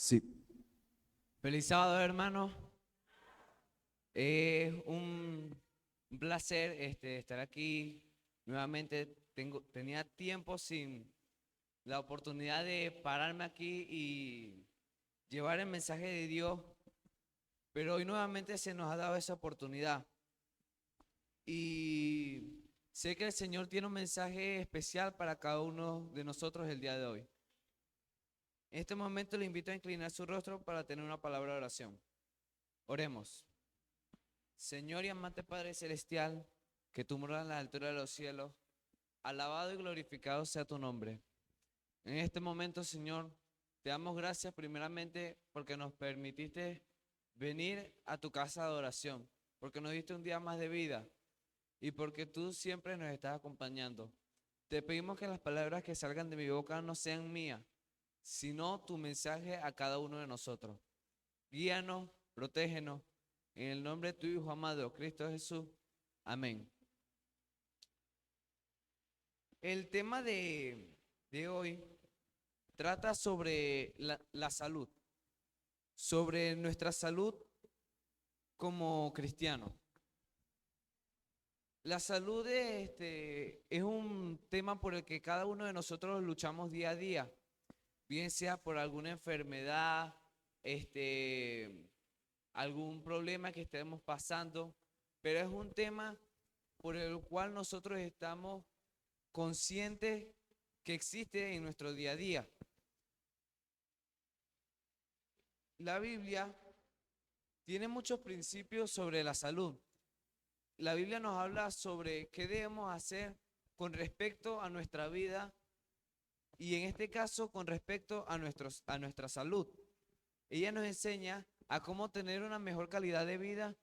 Sí, Feliz sábado, hermano. Es un placer estar aquí nuevamente. Tenía tiempo sin la oportunidad de pararme aquí y llevar el mensaje de Dios, pero hoy nuevamente se nos ha dado esa oportunidad. Y sé que el Señor tiene un mensaje especial para cada uno de nosotros el día de hoy. En este momento le invito a inclinar su rostro para tener una palabra de oración. Oremos. Señor y amante Padre Celestial, que tú moras en la altura de los cielos, alabado y glorificado sea tu nombre. En este momento, Señor, te damos gracias primeramente porque nos permitiste venir a tu casa de adoración, porque nos diste un día más de vida y porque tú siempre nos estás acompañando. Te pedimos que las palabras que salgan de mi boca no sean mías, sino tu mensaje a cada uno de nosotros. Guíanos, protégenos, en el nombre de tu Hijo amado, Cristo Jesús. Amén. El tema de hoy trata sobre la salud, sobre nuestra salud como cristianos. La salud es un tema por el que cada uno de nosotros luchamos día a día, bien sea por alguna enfermedad, este, algún problema que estemos pasando, pero es un tema por el cual nosotros estamos conscientes que existe en nuestro día a día. La Biblia tiene muchos principios sobre la salud. La Biblia nos habla sobre qué debemos hacer con respecto a nuestra vida y en este caso con respecto a nuestra salud. Ella nos enseña a cómo tener una mejor calidad de vida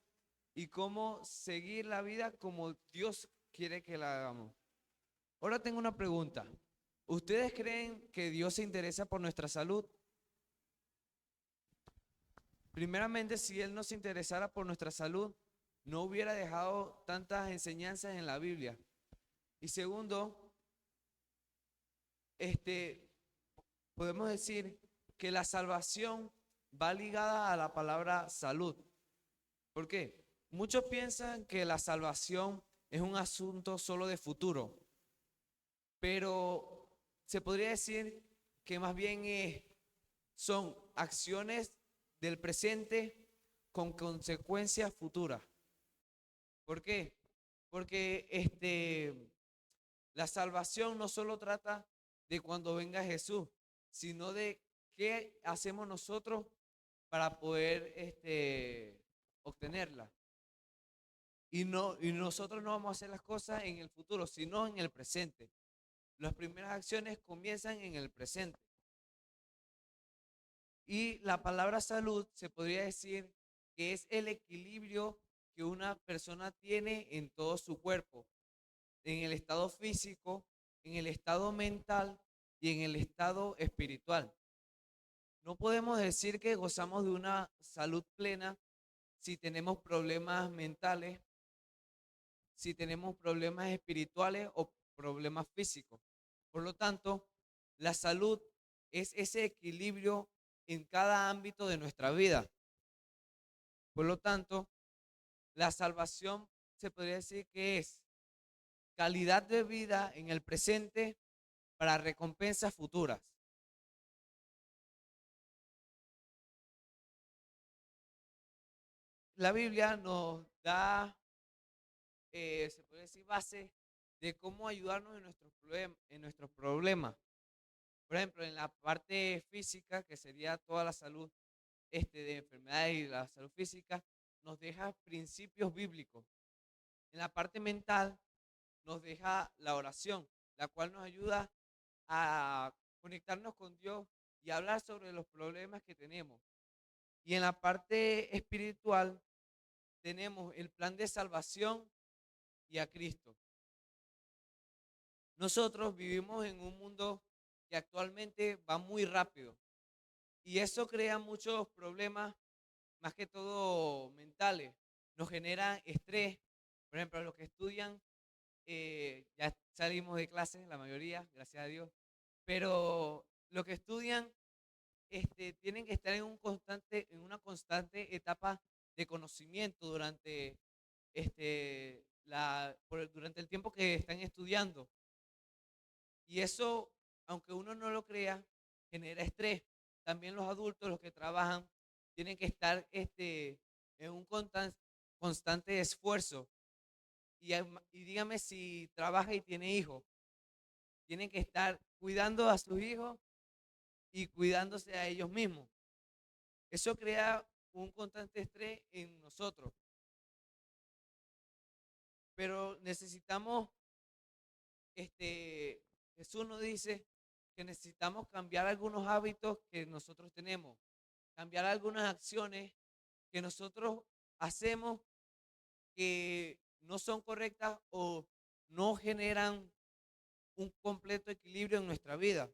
y cómo seguir la vida como Dios quiere que la hagamos. Ahora tengo una pregunta. ¿Ustedes creen que Dios se interesa por nuestra salud? Primeramente, si Él no se interesara por nuestra salud, no hubiera dejado tantas enseñanzas en la Biblia. Y segundo, este, podemos decir que la salvación va ligada a la palabra salud. ¿Por qué? Muchos piensan que la salvación es un asunto solo de futuro, pero se podría decir que más bien son acciones del presente con consecuencias futuras. ¿Por qué? Porque la salvación no solo trata de cuando venga Jesús, sino de qué hacemos nosotros para poder obtenerla. Y nosotros no vamos a hacer las cosas en el futuro, sino en el presente. Las primeras acciones comienzan en el presente. Y la palabra salud se podría decir que es el equilibrio que una persona tiene en todo su cuerpo, en el estado físico, en el estado mental y en el estado espiritual. No podemos decir que gozamos de una salud plena si tenemos problemas mentales, si tenemos problemas espirituales o problemas físicos. Por lo tanto, la salud es ese equilibrio en cada ámbito de nuestra vida. Por lo tanto, la salvación se podría decir que es calidad de vida en el presente para recompensas futuras. La Biblia nos da, se puede decir, base de cómo ayudarnos en nuestros problemas. Por ejemplo, en la parte física, que sería toda la salud de enfermedades y la salud física, nos deja principios bíblicos. En la parte mental, nos deja la oración, la cual nos ayuda a conectarnos con Dios y hablar sobre los problemas que tenemos. Y en la parte espiritual, tenemos el plan de salvación y a Cristo. Nosotros vivimos en un mundo que actualmente va muy rápido y eso crea muchos problemas, más que todo mentales. Nos genera estrés. Por ejemplo, los que estudian, ya salimos de clases, la mayoría, gracias a Dios, pero los que estudian tienen que estar en una constante etapa de conocimiento durante el tiempo que están estudiando. Y eso, aunque uno no lo crea, genera estrés. También los adultos, los que trabajan, tienen que estar en un constante esfuerzo. Y dígame si trabaja y tiene hijos, tienen que estar cuidando a sus hijos y cuidándose a ellos mismos. Eso crea un constante estrés en nosotros. Pero necesitamos, Jesús nos dice que necesitamos cambiar algunos hábitos que nosotros tenemos, cambiar algunas acciones que nosotros hacemos que no son correctas o no generan un completo equilibrio en nuestra vida.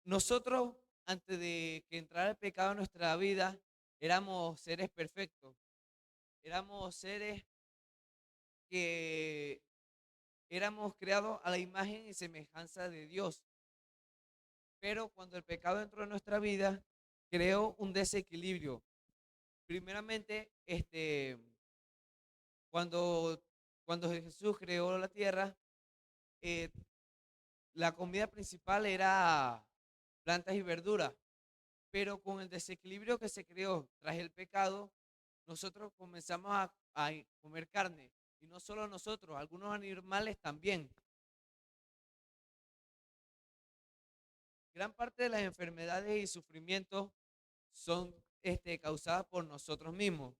Nosotros, antes de que entrara el pecado en nuestra vida, éramos seres perfectos, éramos seres que éramos creados a la imagen y semejanza de Dios. Pero cuando el pecado entró en nuestra vida, creó un desequilibrio. Primeramente, cuando, cuando Jesús creó la tierra, eh, la comida principal era plantas y verduras, pero con el desequilibrio que se creó tras el pecado, nosotros comenzamos a comer carne, y no solo nosotros, algunos animales también. Gran parte de las enfermedades y sufrimientos son causadas por nosotros mismos.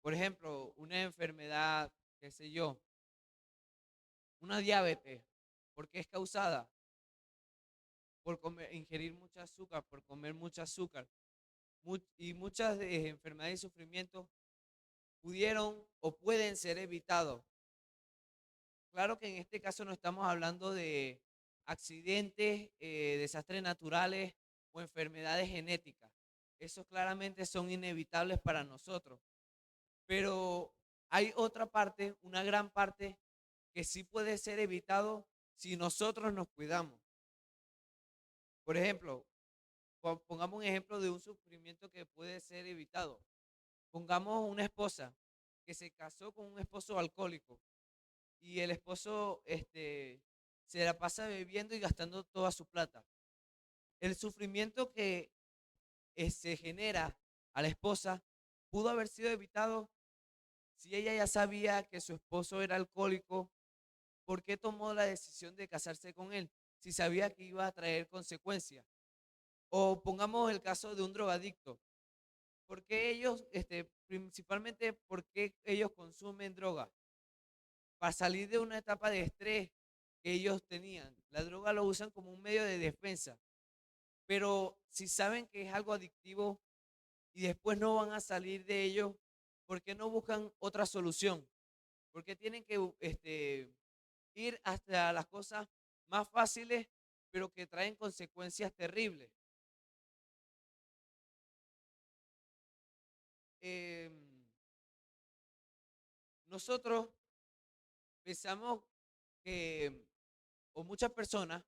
Por ejemplo, una enfermedad, qué sé yo, una diabetes, ¿por qué es causada? Por ingerir mucho azúcar, por comer mucho azúcar. Y muchas enfermedades y sufrimientos pudieron o pueden ser evitados. Claro que en este caso no estamos hablando de accidentes, desastres naturales o enfermedades genéticas. Esos claramente son inevitables para nosotros. Pero hay otra parte, una gran parte, que sí puede ser evitado si nosotros nos cuidamos. Por ejemplo, pongamos un ejemplo de un sufrimiento que puede ser evitado. Pongamos una esposa que se casó con un esposo alcohólico y el esposo se la pasa bebiendo y gastando toda su plata. El sufrimiento que se genera a la esposa pudo haber sido evitado si ella ya sabía que su esposo era alcohólico. ¿Por qué tomó la decisión de casarse con él si sabía que iba a traer consecuencias? O pongamos el caso de un drogadicto. ¿Por qué ellos, principalmente, por qué ellos consumen droga? Para salir de una etapa de estrés que ellos tenían. La droga lo usan como un medio de defensa. Pero si saben que es algo adictivo y después no van a salir de ello, ¿por qué no buscan otra solución? ¿Por qué tienen que ir hasta las cosas más fáciles, pero que traen consecuencias terribles? Eh, Nosotros pensamos que, o muchas personas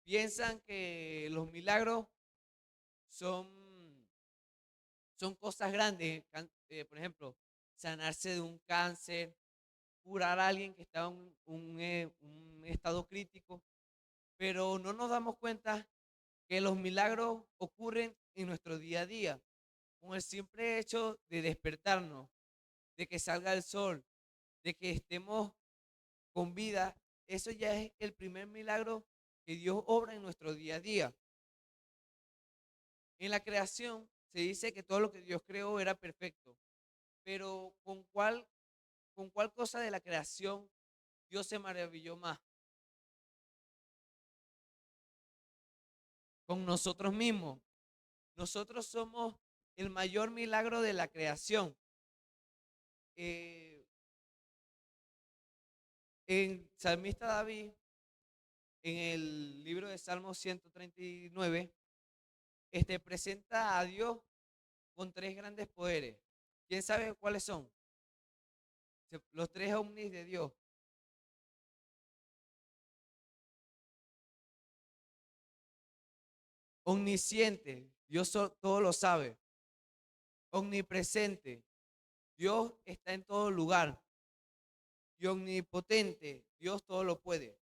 piensan que los milagros son, son cosas grandes. Por ejemplo, sanarse de un cáncer, curar a alguien que está en un estado crítico, pero no nos damos cuenta que los milagros ocurren en nuestro día a día, con el simple hecho de despertarnos, de que salga el sol, de que estemos con vida. Eso ya es el primer milagro que Dios obra en nuestro día a día. En la creación se dice que todo lo que Dios creó era perfecto, pero con cuál cosa de la creación Dios se maravilló más? Con nosotros mismos. Nosotros somos el mayor milagro de la creación. Eh, en Salmista David, en el libro de Salmos 139, presenta a Dios con tres grandes poderes. ¿Quién sabe cuáles son? Los tres ovnis de Dios. Omnisciente, Dios todo lo sabe. Omnipresente, Dios está en todo lugar. Y omnipotente, Dios todo lo puede.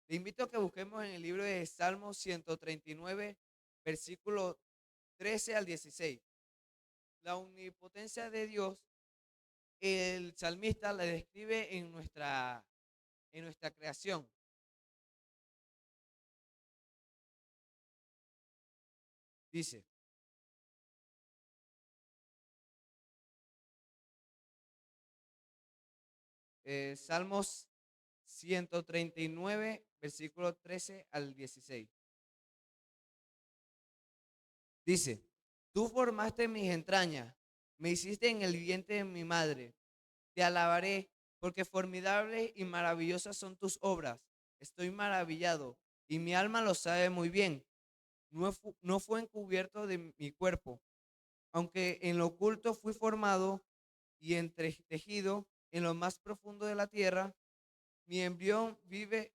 Te invito a que busquemos en el libro de Salmos 139, versículo 13 al 16. La omnipotencia de Dios, el salmista la describe en nuestra creación. Dice, Salmos 139, versículo 13 al 16. Dice, tú formaste mis entrañas, me hiciste en el vientre de mi madre. Te alabaré, porque formidables y maravillosas son tus obras. Estoy maravillado, y mi alma lo sabe muy bien. No fue encubierto de mi cuerpo, aunque en lo oculto fui formado y entretejido en lo más profundo de la tierra. Mi embrión vive,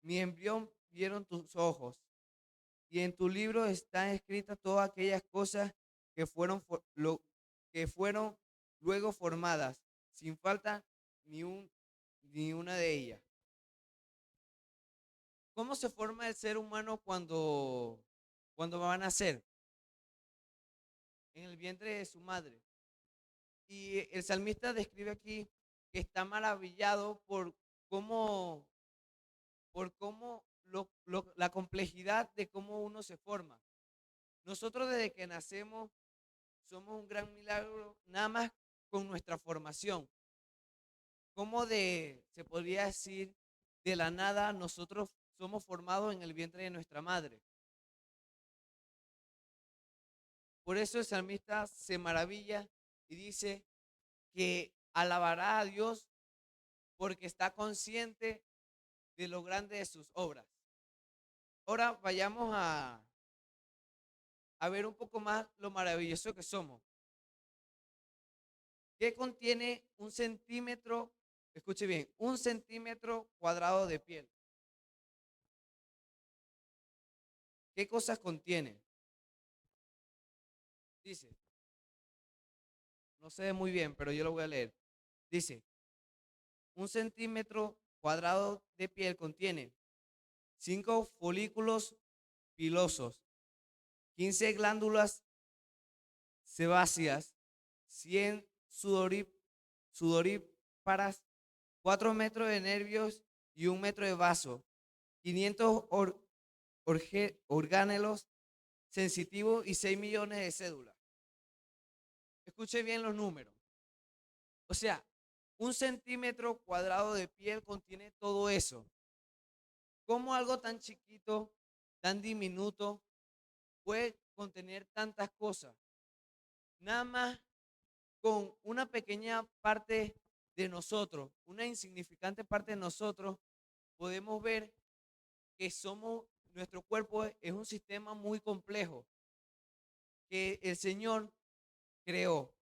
mi embrión vieron tus ojos, y en tu libro están escritas todas aquellas cosas que fueron luego formadas, sin falta ni una de ellas. ¿Cómo se forma el ser humano cuando va a nacer? En el vientre de su madre. Y el salmista describe aquí que está maravillado cómo, por cómo la complejidad de cómo uno se forma. Nosotros desde que nacemos somos un gran milagro, nada más con nuestra formación. Se podría decir, de la nada nosotros somos formados en el vientre de nuestra madre. Por eso el salmista se maravilla y dice que alabará a Dios porque está consciente de lo grande de sus obras. Ahora vayamos a ver un poco más lo maravilloso que somos. ¿Qué contiene un centímetro? Escuche bien, un centímetro cuadrado de piel. ¿Qué cosas contiene? Dice, no sé muy bien, pero yo lo voy a leer. Dice, un centímetro cuadrado de piel contiene 5 folículos pilosos, 15 glándulas sebáceas, 100 sudoríparas, 4 metros de nervios y 1 metro de vaso, 500 orgánulos sensitivos y 6 millones de cédulas. Escuche bien los números. O sea, un centímetro cuadrado de piel contiene todo eso. ¿Cómo algo tan chiquito, tan diminuto, puede contener tantas cosas? Nada más con una pequeña parte de nosotros, una insignificante parte de nosotros, podemos ver que nuestro cuerpo es un sistema muy complejo que el Señor creó.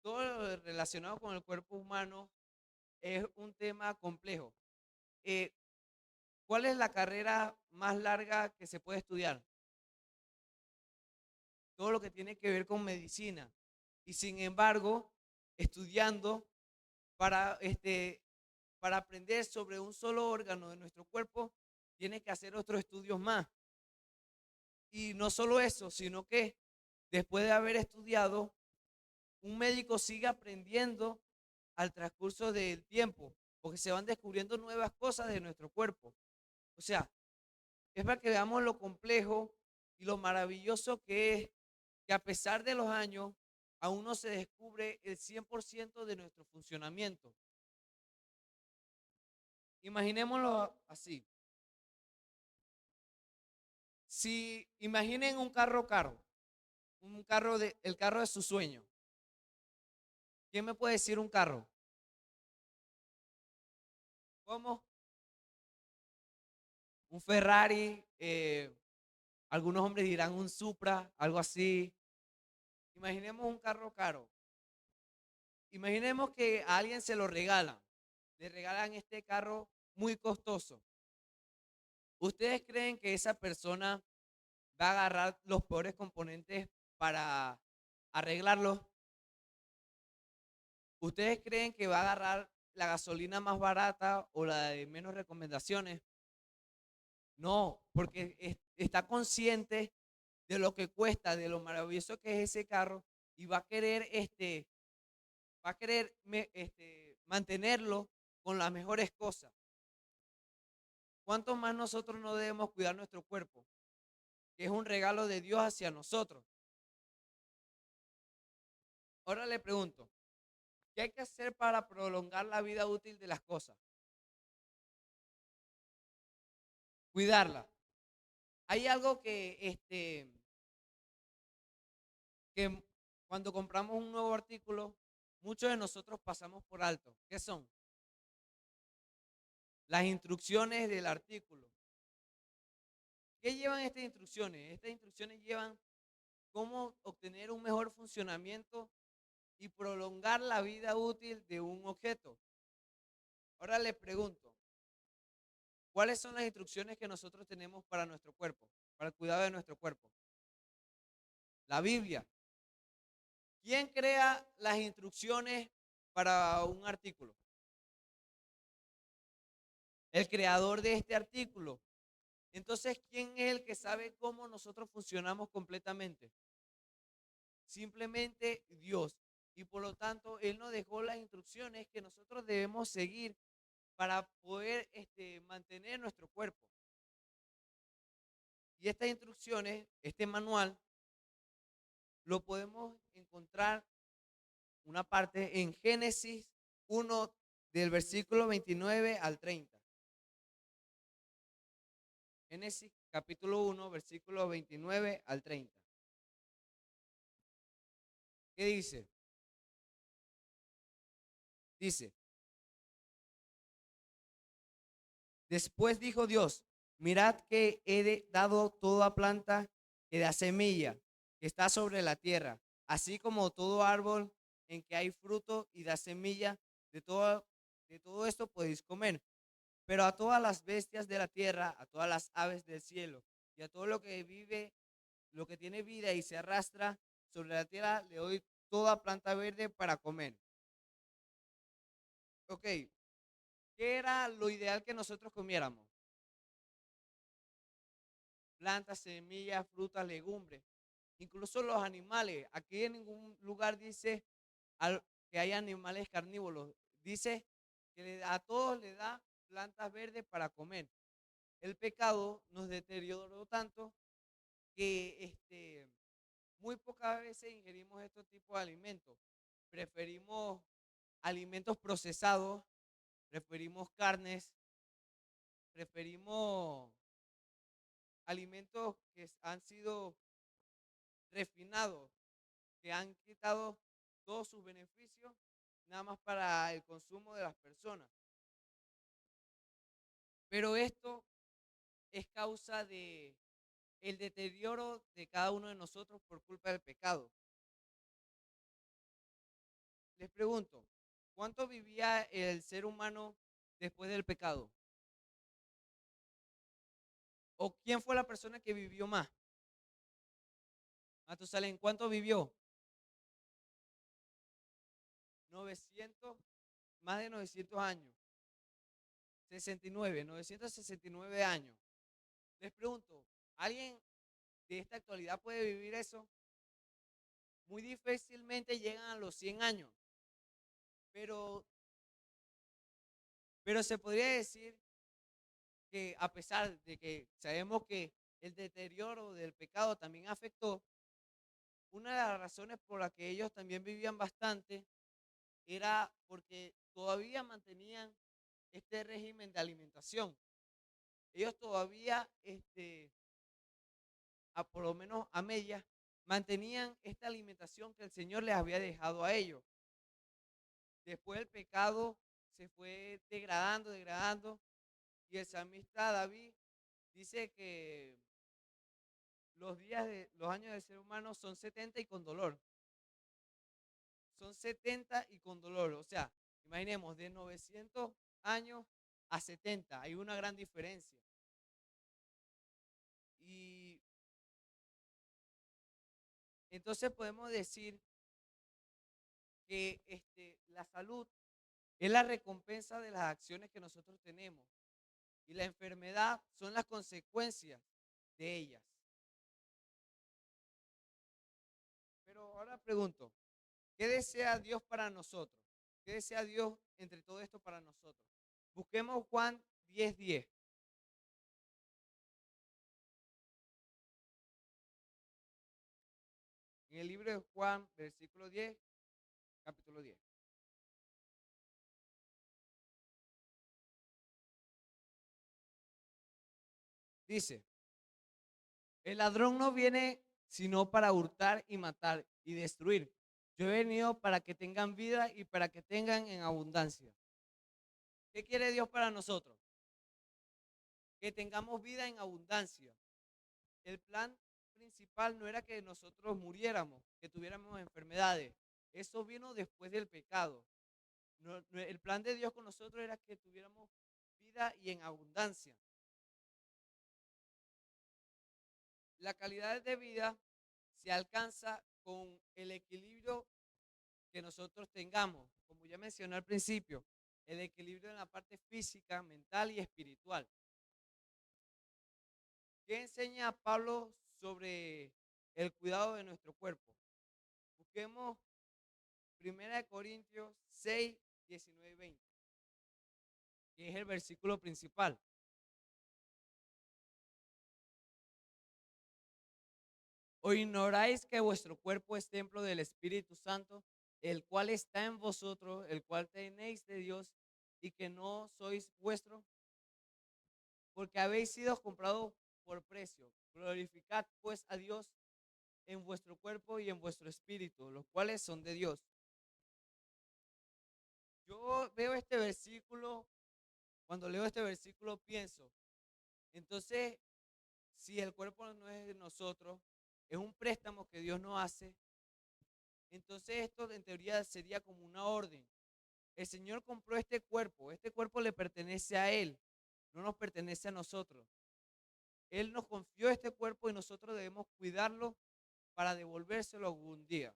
Todo lo relacionado con el cuerpo humano es un tema complejo. Eh, ¿Cuál es la carrera más larga que se puede estudiar? Todo lo que tiene que ver con medicina. Y sin embargo, estudiando para, para aprender sobre un solo órgano de nuestro cuerpo, tiene que hacer otros estudios más. Y no solo eso, sino que después de haber estudiado, un médico sigue aprendiendo al transcurso del tiempo, porque se van descubriendo nuevas cosas de nuestro cuerpo. O sea, es para que veamos lo complejo y lo maravilloso que es que a pesar de los años, aún no se descubre el 100% de nuestro funcionamiento. Imaginémoslo así. Si imaginen el carro de su sueño. ¿Quién me puede decir un carro? ¿Cómo? Un Ferrari, algunos hombres dirán un Supra, algo así. Imaginemos un carro caro. Imaginemos que a alguien se lo regalan. Le regalan este carro muy costoso. ¿Ustedes creen que esa persona va a agarrar los peores componentes para arreglarlo? ¿Ustedes creen que va a agarrar la gasolina más barata o la de menos recomendaciones? No, porque está consciente de lo que cuesta, de lo maravilloso que es ese carro y va a querer, mantenerlo con las mejores cosas. ¿Cuánto más nosotros no debemos cuidar nuestro cuerpo? Que es un regalo de Dios hacia nosotros. Ahora le pregunto, ¿qué hay que hacer para prolongar la vida útil de las cosas? Cuidarla. Hay algo que cuando compramos un nuevo artículo, muchos de nosotros pasamos por alto. ¿Qué son? Las instrucciones del artículo. ¿Qué llevan estas instrucciones? Estas instrucciones llevan cómo obtener un mejor funcionamiento y prolongar la vida útil de un objeto. Ahora les pregunto, ¿cuáles son las instrucciones que nosotros tenemos para nuestro cuerpo, para el cuidado de nuestro cuerpo? La Biblia. ¿Quién crea las instrucciones para un artículo? El creador de este artículo. Entonces, ¿quién es el que sabe cómo nosotros funcionamos completamente? Simplemente Dios. Y por lo tanto, Él nos dejó las instrucciones que nosotros debemos seguir para poder mantener nuestro cuerpo. Y estas instrucciones, este manual, lo podemos encontrar una parte en Génesis 1 del versículo 29 al 30. Génesis capítulo 1, versículo 29 al 30. ¿Qué dice? Dice, después dijo Dios, mirad que he dado toda planta que da semilla, que está sobre la tierra, así como todo árbol en que hay fruto y da semilla, de todo esto podéis comer. Pero a todas las bestias de la tierra, a todas las aves del cielo y a todo lo que vive, lo que tiene vida y se arrastra sobre la tierra, le doy toda planta verde para comer. Ok, ¿qué era lo ideal que nosotros comiéramos? Plantas, semillas, frutas, legumbres. Incluso los animales. Aquí en ningún lugar dice que hay animales carnívoros. Dice que a todos le da plantas verdes para comer. El pecado nos deterioró tanto que muy pocas veces ingerimos estos tipos de alimentos. Preferimos alimentos procesados, preferimos carnes, preferimos alimentos que han sido refinados, que han quitado todos sus beneficios nada más para el consumo de las personas. Pero esto es causa de el deterioro de cada uno de nosotros por culpa del pecado. Les pregunto, ¿cuánto vivía el ser humano después del pecado? ¿O quién fue la persona que vivió más? Matusalén, ¿cuánto vivió? 900, más de 900 años. 969 años. Les pregunto, ¿alguien de esta actualidad puede vivir eso? Muy difícilmente llegan a los 100 años. Pero, pero se podría decir que a pesar de que sabemos que el deterioro del pecado también afectó, una de las razones por las que ellos también vivían bastante era porque todavía mantenían este régimen de alimentación. Ellos todavía, por lo menos a medias, mantenían esta alimentación que el Señor les había dejado a ellos. Después el pecado se fue degradando, degradando, y el salmista David dice que los años del ser humano son 70 y con dolor. Son 70 y con dolor. O sea, imaginemos, de 900 años a 70. Hay una gran diferencia. Y entonces podemos decir que la salud es la recompensa de las acciones que nosotros tenemos y la enfermedad son las consecuencias de ellas. Pero ahora pregunto, ¿qué desea Dios para nosotros? ¿Qué desea Dios entre todo esto para nosotros? Busquemos Juan 10:10. En el libro de Juan, versículo 10, capítulo 10. Dice, el ladrón no viene sino para hurtar y matar y destruir. Yo he venido para que tengan vida y para que tengan en abundancia. ¿Qué quiere Dios para nosotros? Que tengamos vida en abundancia. El plan principal no era que nosotros muriéramos, que tuviéramos enfermedades. Eso vino después del pecado. El plan de Dios con nosotros era que tuviéramos vida y en abundancia. La calidad de vida se alcanza con el equilibrio que nosotros tengamos, como ya mencioné al principio, el equilibrio en la parte física, mental y espiritual. ¿Qué enseña Pablo sobre el cuidado de nuestro cuerpo? Busquemos 1 Corintios 6, 19 y 20, que es el versículo principal. ¿O ignoráis que vuestro cuerpo es templo del Espíritu Santo, el cual está en vosotros, el cual tenéis de Dios, y que no sois vuestro? Porque habéis sido comprados por precio. Glorificad pues a Dios en vuestro cuerpo y en vuestro espíritu, los cuales son de Dios. Yo veo este versículo, cuando leo este versículo pienso, entonces, si el cuerpo no es de nosotros, es un préstamo que Dios nos hace, entonces esto en teoría sería como una orden. El Señor compró este cuerpo le pertenece a Él, no nos pertenece a nosotros. Él nos confió este cuerpo y nosotros debemos cuidarlo para devolvérselo algún día.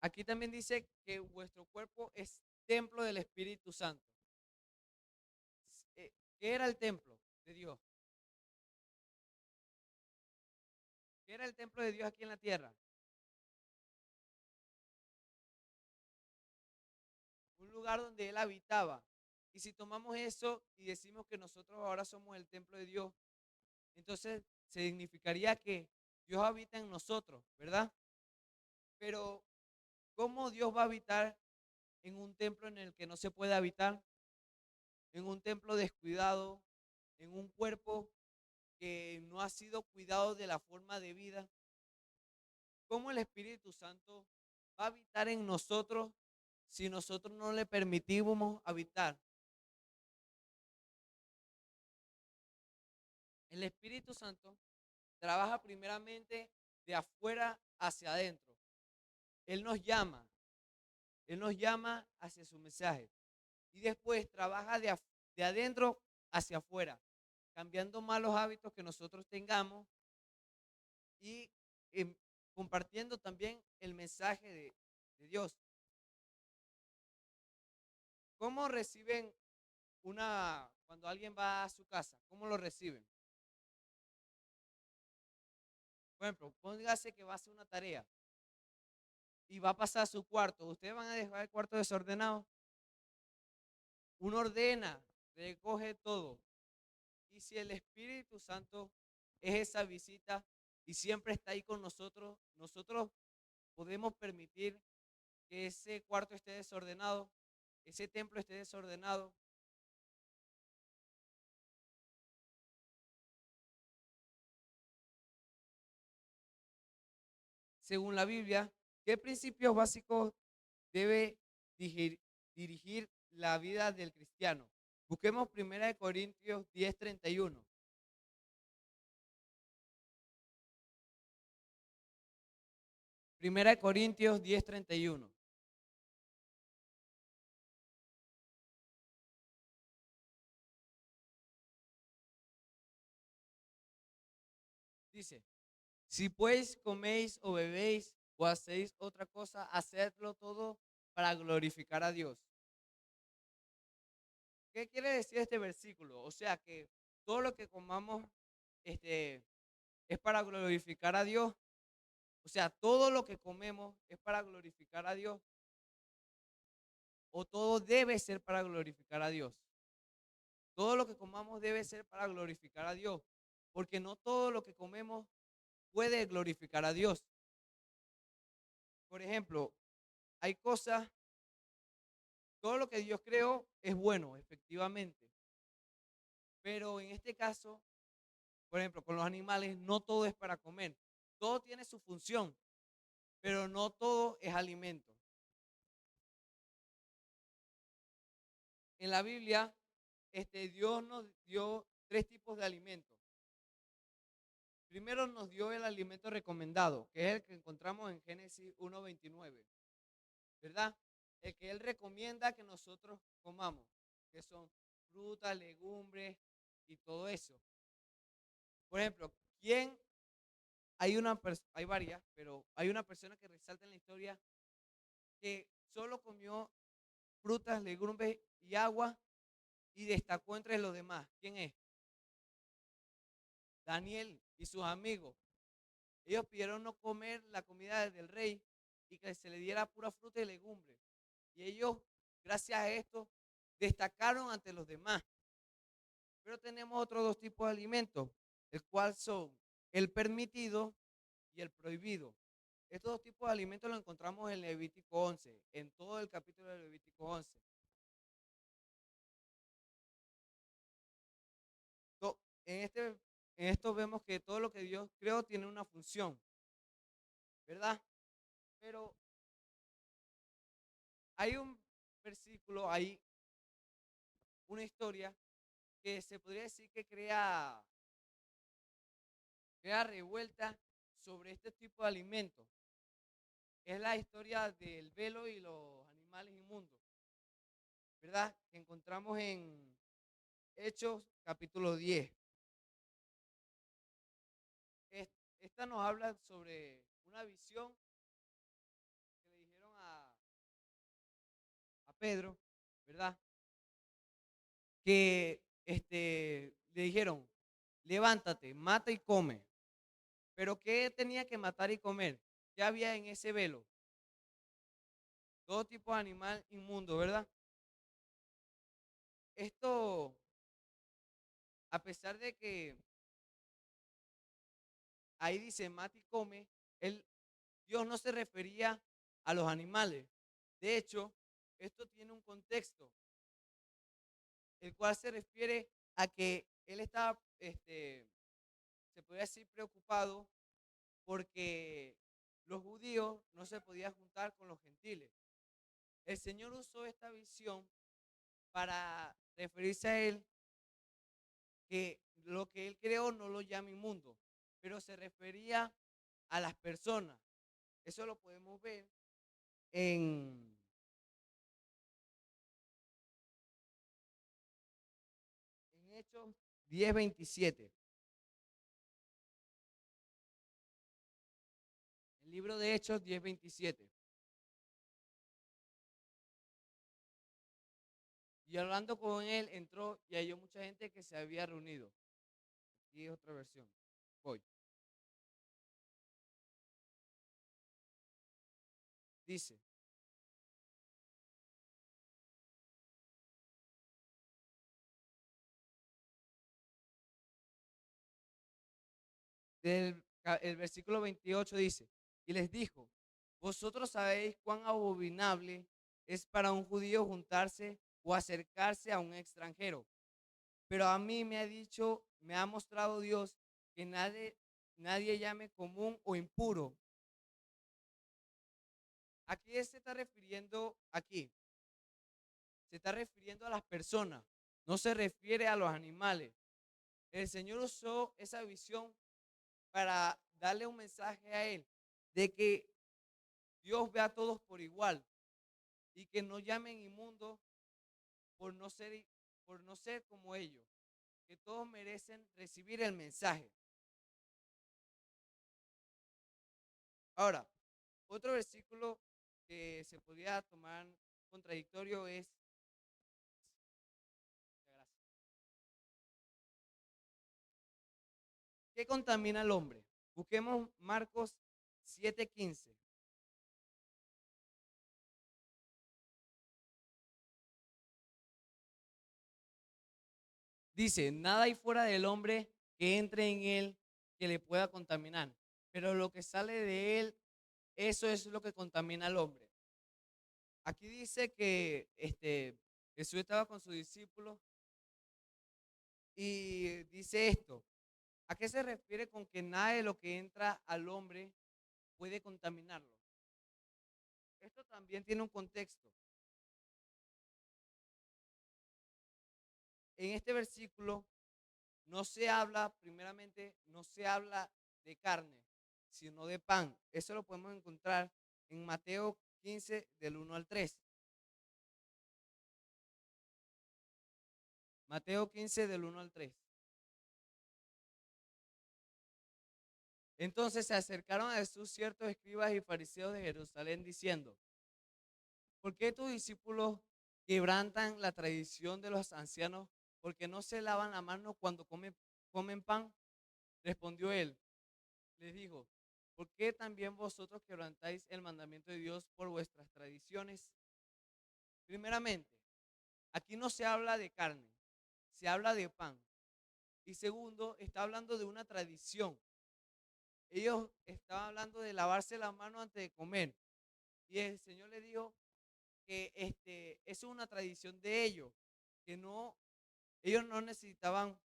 Aquí también dice que vuestro cuerpo es templo del Espíritu Santo. ¿Qué era el templo de Dios? ¿Qué era el templo de Dios aquí en la tierra? Un lugar donde Él habitaba. Y si tomamos eso y decimos que nosotros ahora somos el templo de Dios, entonces significaría que Dios habita en nosotros, ¿verdad? Pero ¿cómo Dios va a habitar en un templo en el que no se puede habitar? En un templo descuidado, en un cuerpo que no ha sido cuidado de la forma de vida. ¿Cómo el Espíritu Santo va a habitar en nosotros si nosotros no le permitimos habitar? El Espíritu Santo trabaja primeramente de afuera hacia adentro. Él nos llama, Él nos llama hacia su mensaje. Y después trabaja de adentro hacia afuera, cambiando malos hábitos que nosotros tengamos y compartiendo también el mensaje de Dios. ¿Cómo reciben cuando alguien va a su casa? ¿Cómo lo reciben? Por ejemplo, póngase que va a hacer una tarea y va a pasar a su cuarto. ¿Ustedes van a dejar el cuarto desordenado? Uno ordena, recoge todo. Y si el Espíritu Santo es esa visita y siempre está ahí con nosotros, nosotros podemos permitir que ese cuarto esté desordenado, ese templo esté desordenado. Según la Biblia, ¿qué principios básicos debe dirigir la vida del cristiano? Busquemos 1 Corintios 10:31. 1 Corintios 10:31. Dice, si pues coméis o bebéis o hacéis otra cosa, hacedlo todo para glorificar a Dios. ¿Qué quiere decir este versículo? O sea que todo lo que comamos este, es para glorificar a Dios. O sea, todo lo que comemos es para glorificar a Dios. O todo debe ser para glorificar a Dios. Todo lo que comamos debe ser para glorificar a Dios. Porque no todo lo que comemos puede glorificar a Dios. Por ejemplo, hay cosas, todo lo que Dios creó es bueno, efectivamente. Pero en este caso, por ejemplo, con los animales, no todo es para comer. Todo tiene su función, pero no todo es alimento. En la Biblia, Dios nos dio tres tipos de alimentos. Primero nos dio el alimento recomendado, que es el que encontramos en Génesis 1:29, ¿verdad? El que Él recomienda que nosotros comamos, que son frutas, legumbres y todo eso. Por ejemplo, hay varias, pero hay una persona que resalta en la historia que solo comió frutas, legumbres y agua y destacó entre los demás. ¿Quién es? Daniel y sus amigos. Ellos pidieron no comer la comida del rey y que se le diera pura fruta y legumbre. Y ellos, gracias a esto, destacaron ante los demás. Pero tenemos otros dos tipos de alimentos, el cual son el permitido y el prohibido. Estos dos tipos de alimentos los encontramos en Levítico 11, en todo el capítulo de Levítico 11. En, este, en esto vemos que todo lo que Dios creó tiene una función, ¿verdad? Pero hay un versículo, hay una historia que se podría decir que crea revuelta sobre este tipo de alimentos. Es la historia del velo y los animales inmundos, ¿verdad? Que encontramos en Hechos capítulo 10. Esta nos habla sobre una visión que le dijeron a Pedro, ¿verdad? Que le dijeron, levántate, mata y come. Pero ¿qué tenía que matar y comer? ¿Qué había en ese velo? Todo tipo de animal inmundo, ¿verdad? Esto, a pesar de que ahí dice mata y come, Dios no se refería a los animales. De hecho, esto tiene un contexto, el cual se refiere a que él estaba, se podría decir, preocupado porque los judíos no se podían juntar con los gentiles. El Señor usó esta visión para referirse a él, que lo que él creó no lo llama inmundo, pero se refería a las personas. Eso lo podemos ver en, en Hechos 10:27. El libro de Hechos 10:27. Y hablando con él, entró y halló mucha gente que se había reunido. Aquí es otra versión. Voy. Dice, el versículo 28 dice, y les dijo, vosotros sabéis cuán abominable es para un judío juntarse o acercarse a un extranjero. Pero a mí me ha dicho, me ha mostrado Dios que nadie llame común o impuro. Aquí se está refiriendo, se está refiriendo a las personas, no se refiere a los animales. El Señor usó esa visión para darle un mensaje a él de que Dios ve a todos por igual y que no llamen inmundos por no ser, por no ser como ellos, que todos merecen recibir el mensaje. Ahora, otro versículo que se podría tomar contradictorio es, ¿qué contamina al hombre? Busquemos Marcos 7:15. Dice, nada hay fuera del hombre que entre en él que le pueda contaminar, pero lo que sale de él, eso es lo que contamina al hombre. Aquí dice que Jesús estaba con sus discípulos y dice esto. ¿A qué se refiere con que nada de lo que entra al hombre puede contaminarlo? Esto también tiene un contexto. En este versículo no se habla, primeramente, no se habla de carne, sino de pan. Eso lo podemos encontrar en Mateo 15, del 1 al 3. Mateo 15, del 1 al 3. Entonces se acercaron a Jesús ciertos escribas y fariseos de Jerusalén diciendo, ¿por qué tus discípulos quebrantan la tradición de los ancianos porque no se lavan la mano cuando comen pan? Respondió él, les dijo, ¿por qué también vosotros quebrantáis el mandamiento de Dios por vuestras tradiciones? Primeramente, aquí no se habla de carne, se habla de pan. Y segundo, está hablando de una tradición. Ellos estaban hablando de lavarse la mano antes de comer. Y el Señor le dijo que eso es una tradición de ellos, que no, ellos no necesitaban,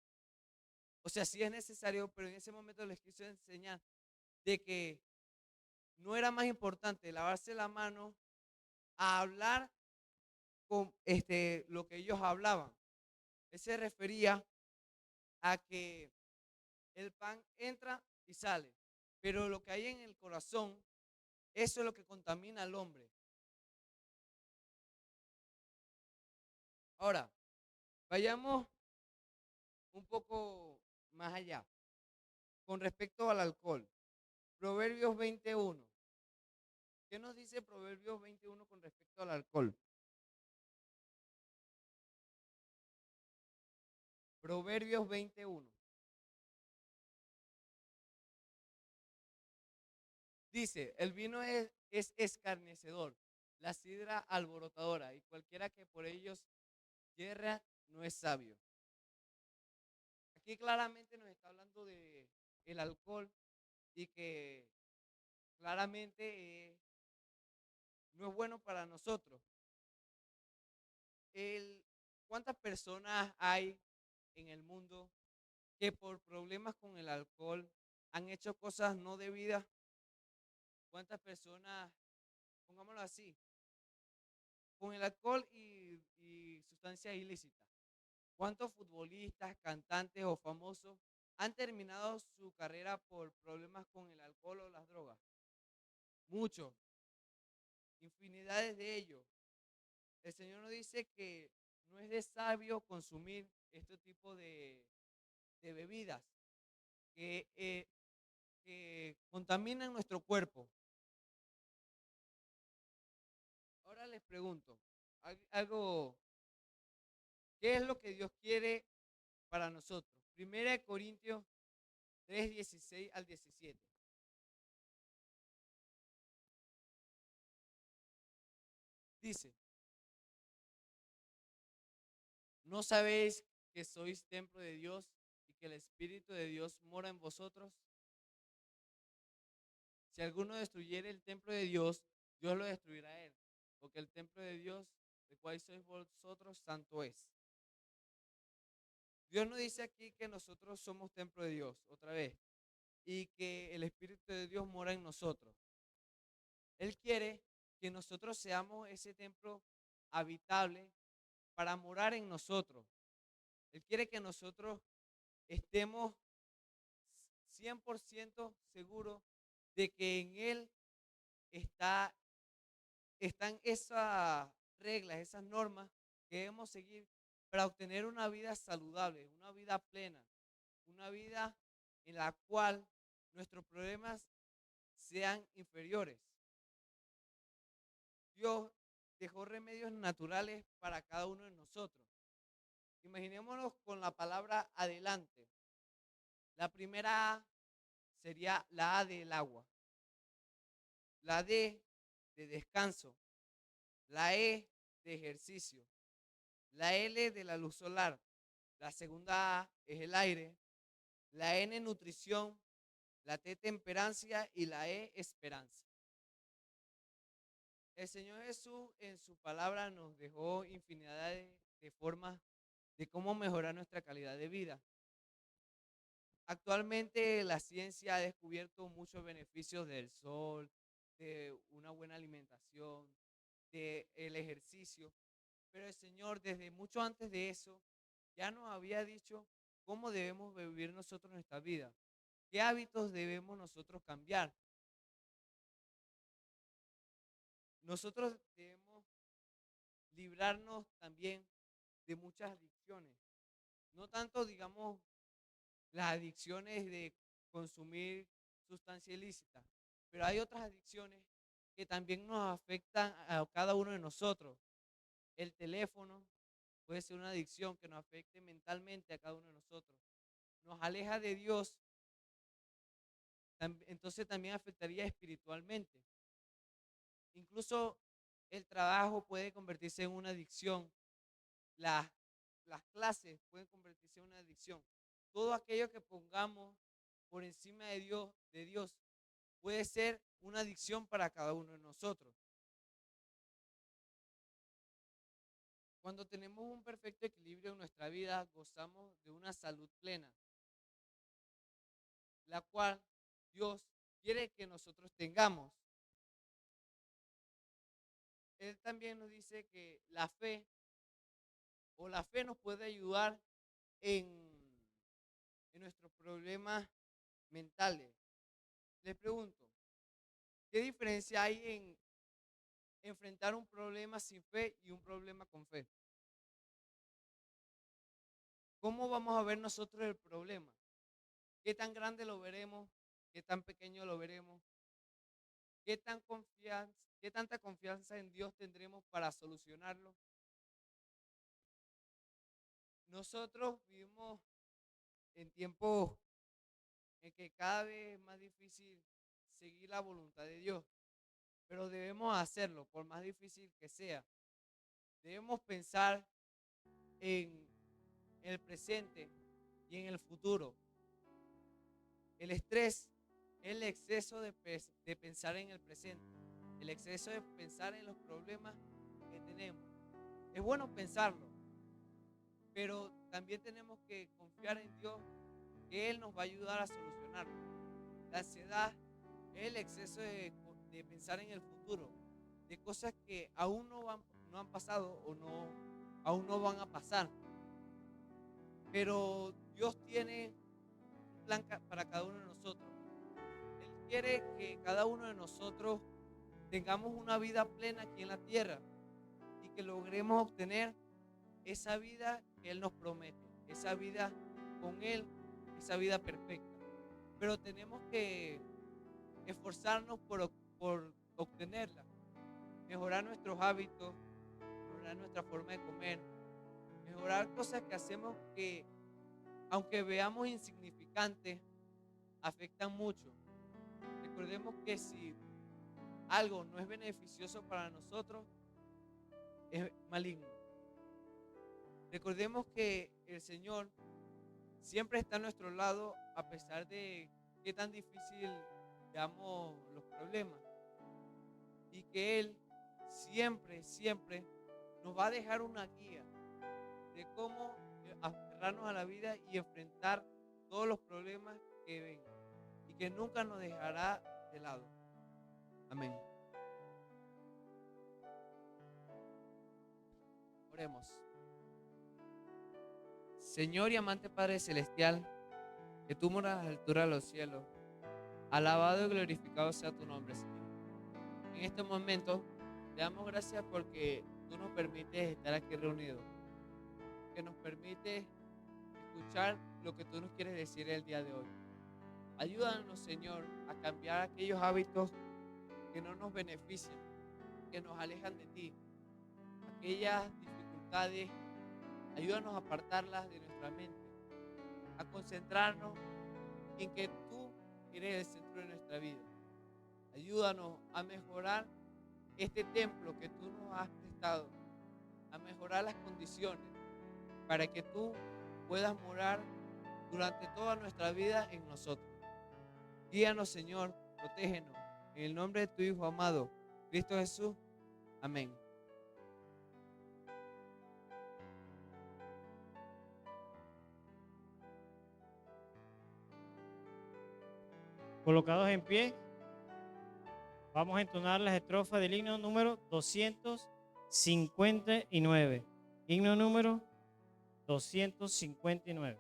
o sea, sí es necesario, pero en ese momento les quiso enseñar de que no era más importante lavarse la mano a hablar con lo que ellos hablaban. Él se refería a que el pan entra y sale, pero lo que hay en el corazón, eso es lo que contamina al hombre. Ahora, vayamos un poco más allá con respecto al alcohol. Proverbios 21. ¿Qué nos dice Proverbios 21 con respecto al alcohol? Proverbios 21. Dice, el vino es escarnecedor, la sidra alborotadora, y cualquiera que por ellos yerra no es sabio. Aquí claramente nos está hablando de el alcohol y que claramente no es bueno para nosotros. El, ¿Cuántas personas hay en el mundo que por problemas con el alcohol han hecho cosas no debidas? ¿Cuántas personas, pongámoslo así, con el alcohol y sustancias ilícitas? ¿Cuántos futbolistas, cantantes o famosos han terminado su carrera por problemas con el alcohol o las drogas? Muchos, infinidades de ellos. El Señor nos dice que no es de sabio consumir este tipo de bebidas que contaminan nuestro cuerpo. Ahora les pregunto, algo, ¿qué es lo que Dios quiere para nosotros? Primera de Corintios 3, 16 al 17. Dice, ¿no sabéis que sois templo de Dios y que el Espíritu de Dios mora en vosotros? Si alguno destruyere el templo de Dios, Dios lo destruirá a él, porque el templo de Dios, el cual sois vosotros, santo es. Dios nos dice aquí que nosotros somos templo de Dios, otra vez, y que el Espíritu de Dios mora en nosotros. Él quiere que nosotros seamos ese templo habitable para morar en nosotros. Él quiere que nosotros estemos 100% seguros de que en Él está, están esas reglas, esas normas que debemos seguir para obtener una vida saludable, una vida plena, una vida en la cual nuestros problemas sean inferiores. Dios dejó remedios naturales para cada uno de nosotros. Imaginémonos con la palabra adelante. La primera A sería la A del agua, la D de descanso, la E de ejercicio, la L de la luz solar, la segunda A es el aire, la N nutrición, la T temperancia y la E esperanza. El Señor Jesús en su palabra nos dejó infinidad de formas de cómo mejorar nuestra calidad de vida. Actualmente la ciencia ha descubierto muchos beneficios del sol, de una buena alimentación, del ejercicio, pero el Señor desde mucho antes de eso ya nos había dicho cómo debemos vivir nosotros nuestra vida, qué hábitos debemos nosotros cambiar. Nosotros debemos librarnos también de muchas adicciones, no tanto digamos las adicciones de consumir sustancia ilícita, pero hay otras adicciones que también nos afectan a cada uno de nosotros. El teléfono puede ser una adicción que nos afecte mentalmente a cada uno de nosotros. Nos aleja de Dios, entonces también afectaría espiritualmente. Incluso el trabajo puede convertirse en una adicción. Las, las clases pueden convertirse en una adicción. Todo aquello que pongamos por encima de Dios puede ser una adicción para cada uno de nosotros. Cuando tenemos un perfecto equilibrio en nuestra vida, gozamos de una salud plena, la cual Dios quiere que nosotros tengamos. Él también nos dice que la fe nos puede ayudar en nuestros problemas mentales. Les pregunto, ¿qué diferencia hay en enfrentar un problema sin fe y un problema con fe? ¿Cómo vamos a ver nosotros el problema? ¿Qué tan grande lo veremos? ¿Qué tan pequeño lo veremos? ¿Qué tanta confianza en Dios tendremos para solucionarlo? Nosotros vivimos en tiempos en que cada vez es más difícil seguir la voluntad de Dios, pero debemos hacerlo, por más difícil que sea. Debemos pensar en el presente y en el futuro. El estrés es el exceso de pensar en el presente, el exceso de pensar en los problemas que tenemos. Es bueno pensarlo, pero también tenemos que confiar en Dios, que Él nos va a ayudar a solucionarlo. La ansiedad es el exceso de pensar en el futuro, de cosas que aún no han pasado o aún no van a pasar. Pero Dios tiene un plan para cada uno de nosotros. Él quiere que cada uno de nosotros tengamos una vida plena aquí en la tierra y que logremos obtener esa vida que Él nos promete, esa vida con Él, esa vida perfecta. Pero tenemos que esforzarnos por obtenerla, mejorar nuestros hábitos, mejorar nuestra forma de comer, mejorar cosas que hacemos que, aunque veamos insignificantes, afectan mucho. Recordemos que si algo no es beneficioso para nosotros, es maligno. Recordemos que el Señor siempre está a nuestro lado a pesar de qué tan difícil veamos los problemas. Y que Él siempre nos va a dejar una guía de cómo aferrarnos a la vida y enfrentar todos los problemas que vengan. Y que nunca nos dejará de lado. Amén. Oremos. Señor y amante Padre Celestial, que tú moras a la altura de los cielos, alabado y glorificado sea tu nombre, Señor. En este momento te damos gracias porque tú nos permites estar aquí reunidos, que nos permites escuchar lo que tú nos quieres decir el día de hoy. Ayúdanos, Señor, a cambiar aquellos hábitos que no nos benefician, que nos alejan de ti. Aquellas dificultades, ayúdanos a apartarlas de nuestra mente, a concentrarnos en que tú eres el centro de nuestra vida. Ayúdanos a mejorar este templo que tú nos has prestado, a mejorar las condiciones para que tú puedas morar durante toda nuestra vida en nosotros. Guíanos, Señor, protégenos. En el nombre de tu Hijo amado, Cristo Jesús. Amén. Colocados en pie, vamos a entonar las estrofas del himno número 259. Himno número 259.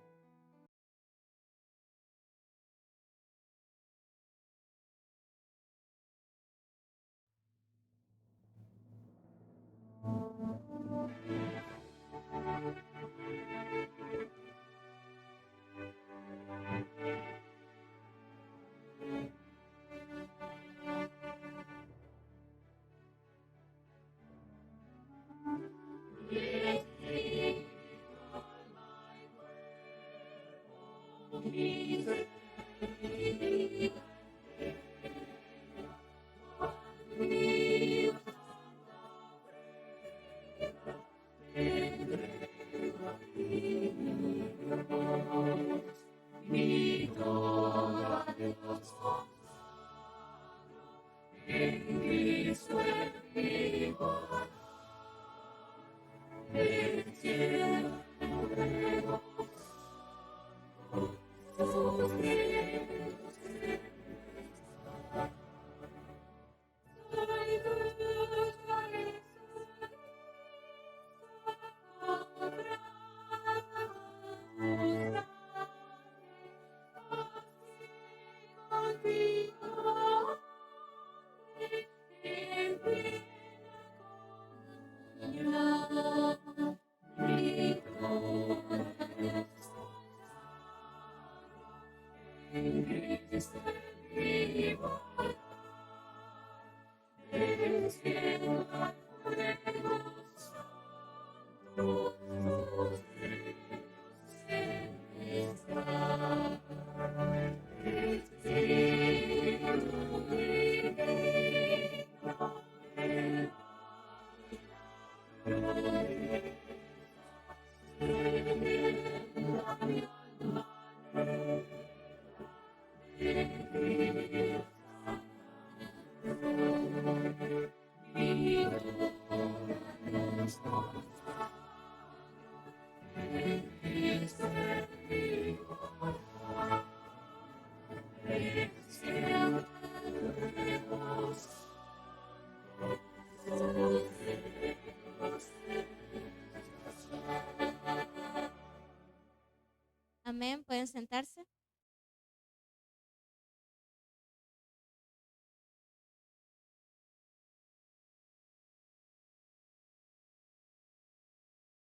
Amén. Pueden sentarse.